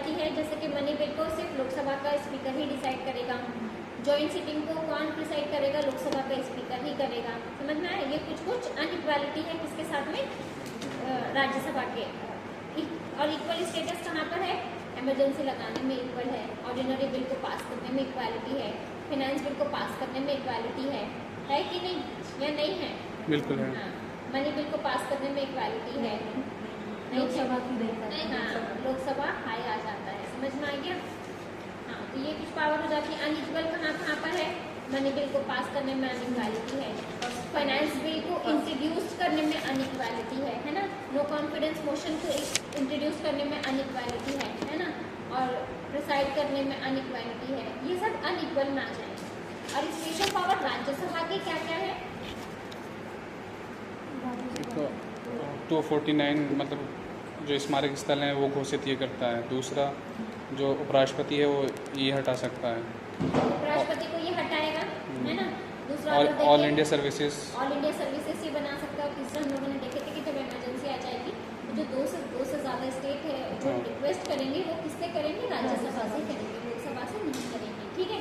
Equality है, जैसे कि मनी बिल को सिर्फ लोकसभा का स्पीकर ही डिसाइड करेगा, जॉइंट सिटिंग को कौन डिसाइड करेगा, लोकसभा का स्पीकर ही करेगा। समझ में आया? ये कुछ अनइक्वालिटी है किसके साथ में, राज्यसभा के। और इक्वल स्टेटस कहाँ पर है, इमरजेंसी लगाने में इक्वल है, ऑर्डिनरी बिल को पास करने में इक्वालिटी है, फाइनेंस बिल को पास करने में इक्वालिटी है कि नहीं, या नहीं है? बिल्कुल है। हाँ, मनी बिल को पास करने में इक्वालिटी है, लोकसभा की देखा है। हाँ, लोकसभा हाई आ जाता है। समझ में आ गया? हाँ, तो ये कुछ पावर हो जाती है। अनइक्वल कहाँ पर है, मनी बिल को पास करने में अनइक्वालिटी है, फाइनेंस बिल को इंट्रोड्यूस करने में अनइक्वालिटी है ना, नो कॉन्फिडेंस मोशन को इंट्रोड्यूस करने में अनइक्वालिटी है ना, और प्रिसाइड करने में अनइक्वालिटी है। ये सब अनइक्वल में आ जाएंगे। और स्पेशल पावर राज्यसभा के क्या क्या है, तो 249 मतलब जो स्मारक स्थल हैं वो घोषित ये करता है। दूसरा जो उपराष्ट्रपति है वो ये हटा सकता है, उपराष्ट्रपति को ये हटाएगा, है ना। दूसरा ऑल इंडिया सर्विसेज ये बना सकता है। तीसरा हम लोगों ने देखे थे कि जब इमरजेंसी आ जाएगी तो जो दो से ज़्यादा स्टेट है जो रिक्वेस्ट करेंगे वो किससे करेंगे, राज्यसभा से करेंगे, लोकसभा से नहीं करेंगे। ठीक है,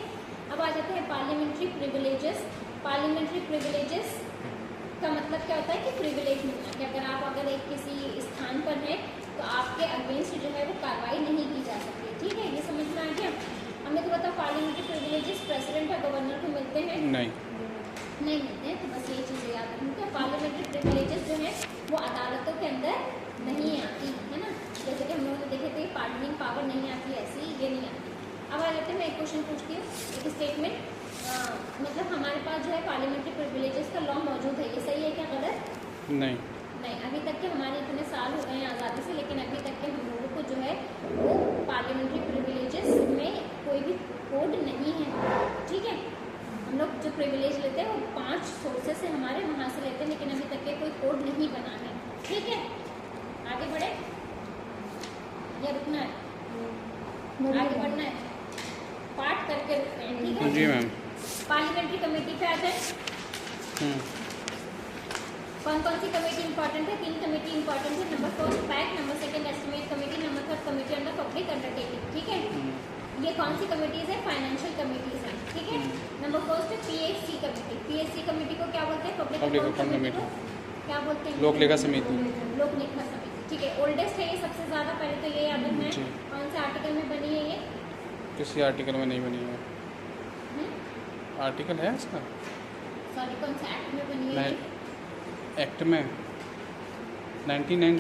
अब आ जाते हैं पार्लियामेंट्री प्रिविलेजेस। पार्लियामेंट्री प्रिविलेजेस का मतलब क्या होता है कि प्रिविलेज मिलना, कि अगर एक किसी स्थान पर है तो आपके अगेंस्ट जो है वो कार्रवाई नहीं की जा सकती। ठीक है, ये समझ में आ गया। हमने तो बताया पार्लियामेंट्री प्रिविलेजेस प्रेसिडेंट और गवर्नर को मिलते हैं, नहीं मिलते हैं, तो बस ये चीज़ें याद रखनी है। पार्लियामेंट्री प्रिविलेजेस जो है वो अदालतों के अंदर नहीं आती है ना, जैसे कि हम लोगों ने देखे थे पार्डनिंग पावर नहीं आती, ऐसी ये नहीं आती। अब आ जाते हैं, मैं एक क्वेश्चन पूछती हूँ, एक स्टेटमेंट, मतलब हमारे पास जो है पार्लियामेंट्री प्रिविलेजेस का लॉ मौजूद है, ये सही है क्या गलत? नहीं, अभी तक के हमारे इतने साल हो गए हैं आज़ादी से, लेकिन अभी तक के हम लोगों को जो है वो पार्लियामेंट्री प्रिविलेजेस में कोई भी कोड नहीं है। ठीक है, हम लोग जो प्रिविलेज लेते हैं वो 5 सोर्सेस से हमारे वहाँ से लेते हैं, लेकिन अभी तक के कोई कोड नहीं बना है। ठीक है, आगे बढ़े या रुकना है? आगे बढ़ना है, पार्ट करके रुकते हैं। ठीक है जी मैम। पार्लियामेंट्री कमेटी पे आ जाए। कौन सी कमेटी इंपॉर्टेंट है? 3 कमेटी इंपॉर्टेंट है। Number 4 pact, number 2 estimate committee, number 3 committee under public undertaking. ठीक है, ये कौन सी कमेटीज है? फाइनेंशियल कमेटीज हैं। ठीक है, number 1 PHC committee. PHC committee को क्या बोलते हैं? Public account committee. क्या बोलते हैं? लोक लेखा समिति। लोक लेखा समिति। ठीक है, ओल्डेस्ट है ये सबसे ज़्यादा, पहले तो ये याद रखना है। कौन से आर्टिकल में बनी है ये? किसी आर्टिकल में नहीं बनी है। आर्टिकल है इसका? सॉरी, कौन से एक्ट में बनी है? एक्ट में 99